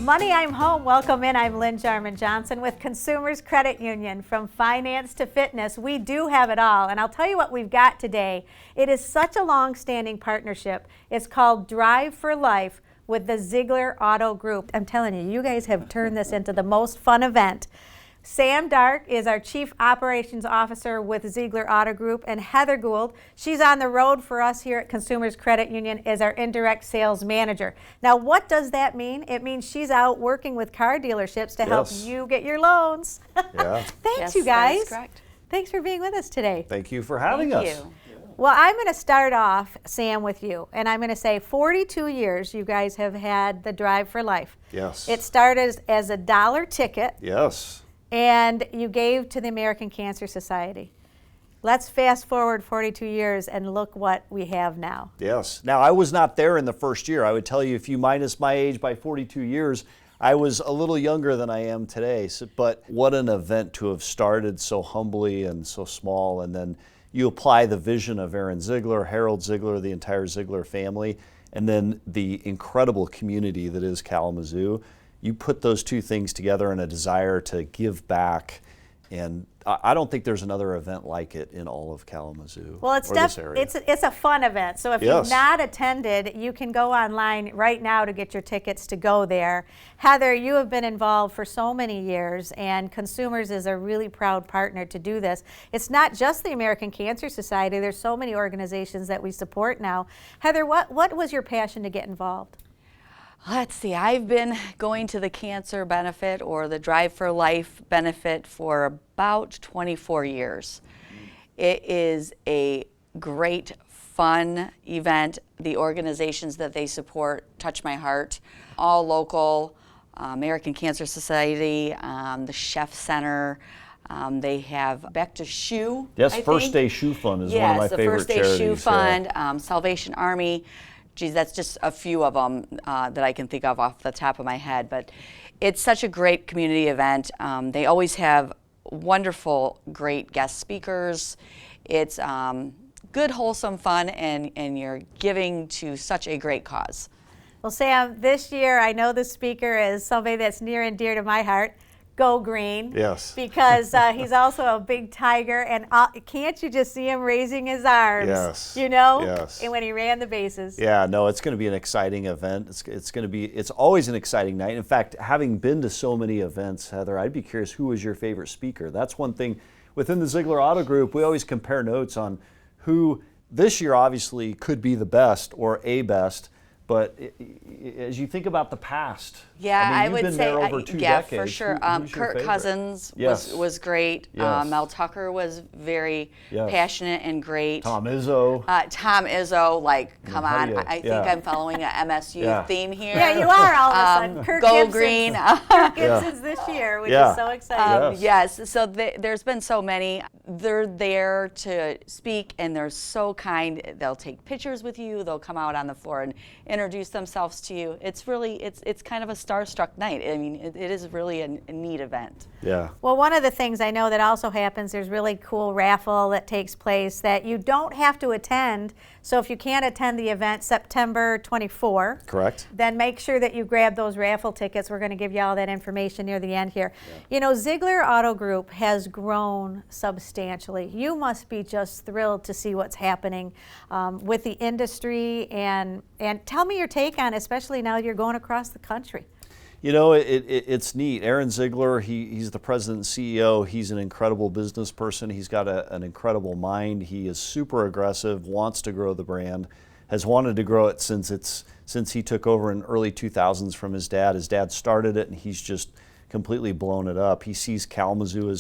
Money, I'm home. Welcome in. I'm Lynne Jarman-Johnson with Consumers Credit Union. From finance to fitness, we do have it all. And I'll tell you what we've got today. It is such a long-standing partnership. It's called Drive for Life with the Ziegler Auto Group. I'm telling you, you guys have turned this into the most fun event. Sam Dark is our Chief Operations Officer with Ziegler Auto Group, and Heather Gould, she's on the road for us here at Consumers Credit Union, is our Indirect Sales Manager. Now, what does that mean? It means she's out working with car dealerships to help you get your loans. Yeah. Thanks, you guys. That's correct. Thanks for being with us today. Thank you for having us. Thank you. Well, I'm going to start off, Sam, with you, and I'm going to say 42 years you guys have had the Drive for Life. Yes. It started as a $1 ticket. Yes. And you gave to the American Cancer Society. Let's fast forward 42 years and look what we have now. Yes. Now, I was not there in the first year. I would tell you, if you minus my age by 42 years, I was a little younger than I am today. So, but what an event to have started so humbly and so small. And then you apply the vision of Aaron Ziegler, Harold Ziegler, the entire Ziegler family, and then the incredible community that is Kalamazoo. You put those two things together in a desire to give back, and I don't think there's another event like it in all of Kalamazoo. Well, it's this area. it's a fun event. So if you've not attended, you can go online right now to get your tickets to go there. Heather, you have been involved for so many years, and Consumers is a really proud partner to do this. It's not just the American Cancer Society. There's so many organizations that we support now. Heather, what was your passion to get involved? Let's see, I've been going to the cancer benefit or the Drive for Life benefit for about 24 years. It is a great, fun event. The organizations that they support touch my heart. All local, American Cancer Society, the Chef Center. They have Back to Shoe. Yes, First Day Shoe Fund is one of my favorite charities. Yes, the First Day Shoe Fund, Salvation Army. Geez, that's just a few of them that I can think of off the top of my head. But it's such a great community event. They always have wonderful, great guest speakers. It's good, wholesome fun, and you're giving to such a great cause. Well, Sam, this year I know the speaker is somebody that's near and dear to my heart. Go Green. Yes. Because he's also a big tiger, and can't you just see him raising his arms? Yes. You know? Yes. And when he ran the bases. Yeah, no, it's going to be an exciting event. It's always an exciting night. In fact, having been to so many events, Heather, I'd be curious, who was your favorite speaker? That's one thing within the Ziegler Auto Group. We always compare notes on who this year obviously could be the best or a best. But as you think about the past, yeah, I mean, would been say, there over 2 yeah, decades. for sure. Who's your Kirk favorite? Cousins Yes. was great. Yes. Mel Tucker was very Yes. passionate and great. Tom Izzo. Tom Izzo, like, come how on. do you- I think yeah. I'm following a MSU theme here. Yeah, you are all of a sudden. Kirk Go Gibson's, Green. Kirk Gibson's this year, which is so exciting. Yes, so there's been so many. They're there to speak, and they're so kind. They'll take pictures with you. They'll come out on the floor and introduce themselves to you. It's really, it's kind of a starstruck night. I mean, it is really a neat event. Yeah. Well, one of the things I know that also happens, there's really cool raffle that takes place that you don't have to attend. So if you can't attend the event September 24, Correct. then make sure that you grab those raffle tickets. We're going to give you all that information near the end here. Yeah. You know, Ziegler Auto Group has grown substantially. You must be just thrilled to see what's happening with the industry, and tell me your take on it, especially now you're going across the country. You know, it's neat. Aaron Ziegler, he's the president and CEO. He's an incredible business person. He's got an incredible mind. He is super aggressive, wants to grow the brand, has wanted to grow it since he took over in early 2000s from his dad. His dad started it, and he's just completely blown it up. He sees Kalamazoo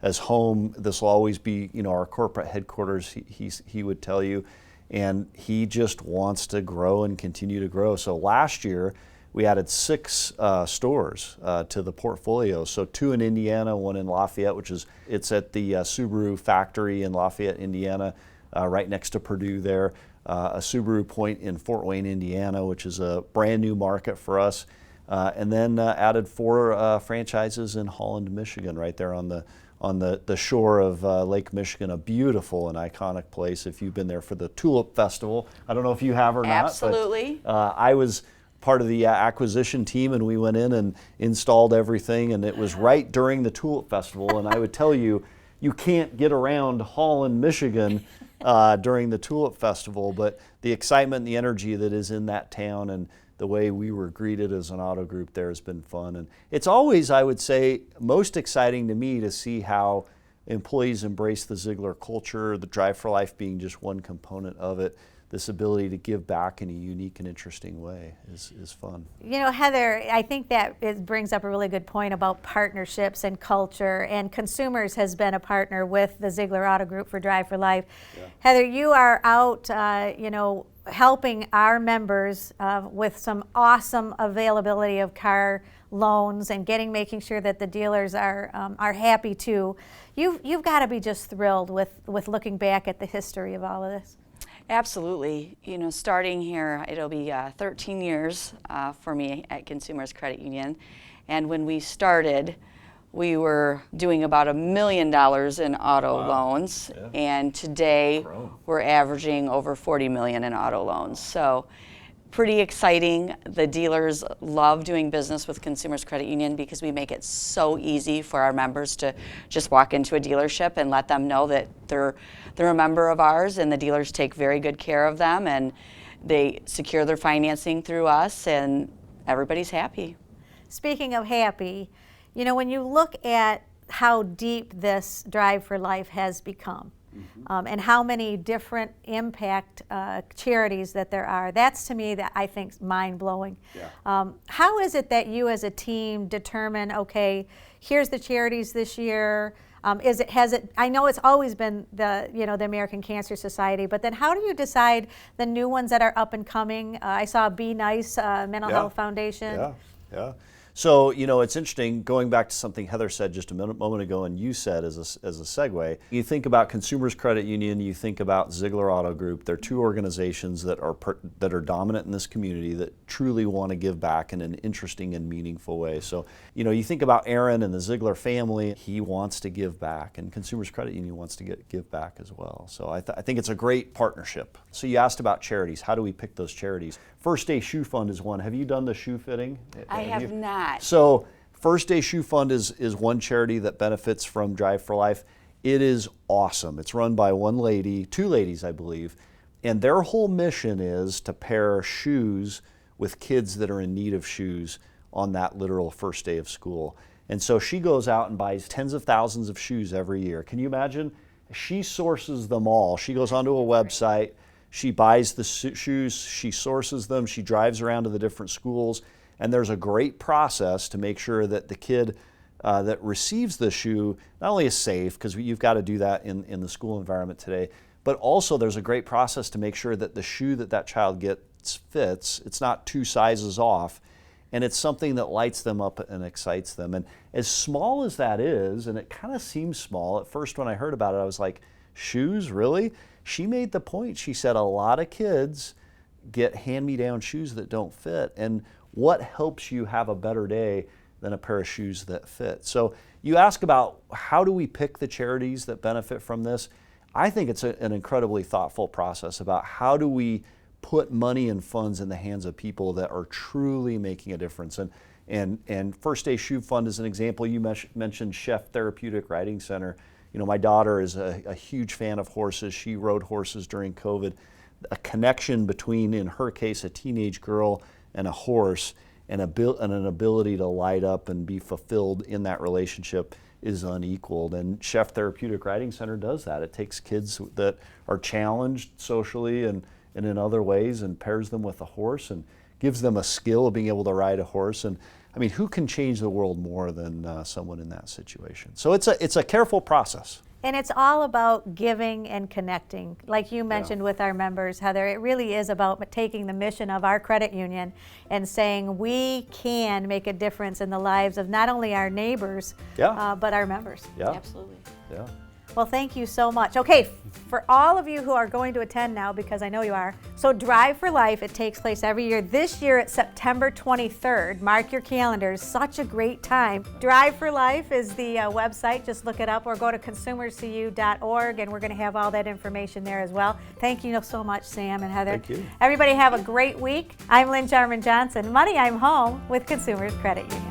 as home. This will always be, you know, our corporate headquarters, he would tell you. And he just wants to grow and continue to grow. So last year, we added 6 stores to the portfolio. So 2 in Indiana, 1 in Lafayette, it's at the Subaru factory in Lafayette, Indiana, right next to Purdue there. A Subaru point in Fort Wayne, Indiana, which is a brand new market for us. And then added 4 franchises in Holland, Michigan, right there on the shore of Lake Michigan, a beautiful and iconic place. If you've been there for the Tulip Festival, I don't know if you have or not. Absolutely. But, I was part of the acquisition team, and we went in and installed everything, and it was right during the Tulip Festival. And I would tell you, you can't get around Holland, Michigan during the Tulip Festival, but the excitement and the energy that is in that town and the way we were greeted as an auto group there has been fun. And it's always, I would say, most exciting to me to see how employees embrace the Ziegler culture, the Drive for Life being just one component of it. This ability to give back in a unique and interesting way is fun. You know, Heather, I think that it brings up a really good point about partnerships and culture, and Consumers has been a partner with the Ziegler Auto Group for Drive for Life. Yeah. Heather, you are out, helping our members with some awesome availability of car loans and making sure that the dealers are happy too. You've got to be just thrilled with looking back at the history of all of this. Absolutely. You know, starting here, it'll be 13 years for me at Consumers Credit Union. And when we started, we were doing about $1 million in auto loans. Yeah. And today, we're averaging over $40 million in auto loans. So pretty exciting. The dealers love doing business with Consumers Credit Union because we make it so easy for our members to just walk into a dealership and let them know that they're a member of ours, and the dealers take very good care of them, and they secure their financing through us, and everybody's happy. Speaking of happy, you know, when you look at how deep this Drive for Life has become, and how many different impact charities that there are, that's to me that I think mind-blowing. Yeah. How is it that you as a team determine, okay, here's the charities this year? I know it's always been the American Cancer Society, but then how do you decide the new ones that are up and coming? I saw Be Nice Mental Health Foundation. Yeah. So, you know, it's interesting, going back to something Heather said just a moment ago and you said as a segue, you think about Consumers Credit Union, you think about Ziegler Auto Group. They're two organizations that are dominant in this community that truly want to give back in an interesting and meaningful way. So, you know, you think about Aaron and the Ziegler family, he wants to give back, and Consumers Credit Union wants to give back as well. So I think it's a great partnership. So you asked about charities. How do we pick those charities? First Day Shoe Fund is one. Have you done the shoe fitting? I have not. So First Day Shoe Fund is one charity that benefits from Drive for Life. It is awesome. It's run by two ladies, I believe, and their whole mission is to pair shoes with kids that are in need of shoes on that literal first day of school. And so she goes out and buys tens of thousands of shoes every year. Can you imagine? She sources them all. She goes onto a website, she buys the shoes, she sources them, she drives around to the different schools, and there's a great process to make sure that the kid that receives the shoe not only is safe, because you've got to do that in the school environment today, but also there's a great process to make sure that the shoe that child gets fits. It's not two sizes off, and it's something that lights them up and excites them. And as small as that is, and it kind of seems small, at first when I heard about it, I was like, shoes, really? She made the point. She said a lot of kids get hand-me-down shoes that don't fit, and what helps you have a better day than a pair of shoes that fit? So you ask about how do we pick the charities that benefit from this? I think it's an incredibly thoughtful process about how do we put money and funds in the hands of people that are truly making a difference. And First Day Shoe Fund is an example. You mentioned Chef Therapeutic Riding Center. You know, my daughter is a huge fan of horses. She rode horses during COVID. A connection between, in her case, a teenage girl and a horse, and an ability to light up and be fulfilled in that relationship is unequaled. And Chef Therapeutic Riding Center does that. It takes kids that are challenged socially and in other ways and pairs them with a horse and gives them a skill of being able to ride a horse. And I mean, who can change the world more than someone in that situation? So it's a careful process. And it's all about giving and connecting. Like you mentioned with our members, Heather, it really is about taking the mission of our credit union and saying we can make a difference in the lives of not only our neighbors, but our members. Yeah. Absolutely. Yeah. Well, thank you so much. Okay, for all of you who are going to attend now, because I know you are, so Drive for Life, it takes place every year. This year it's September 23rd. Mark your calendars. Such a great time. Drive for Life is the website. Just look it up or go to consumerscu.org, and we're going to have all that information there as well. Thank you so much, Sam and Heather. Thank you. Everybody have a great week. I'm Lynne Jarman-Johnson. Money, I'm home with Consumers Credit Union.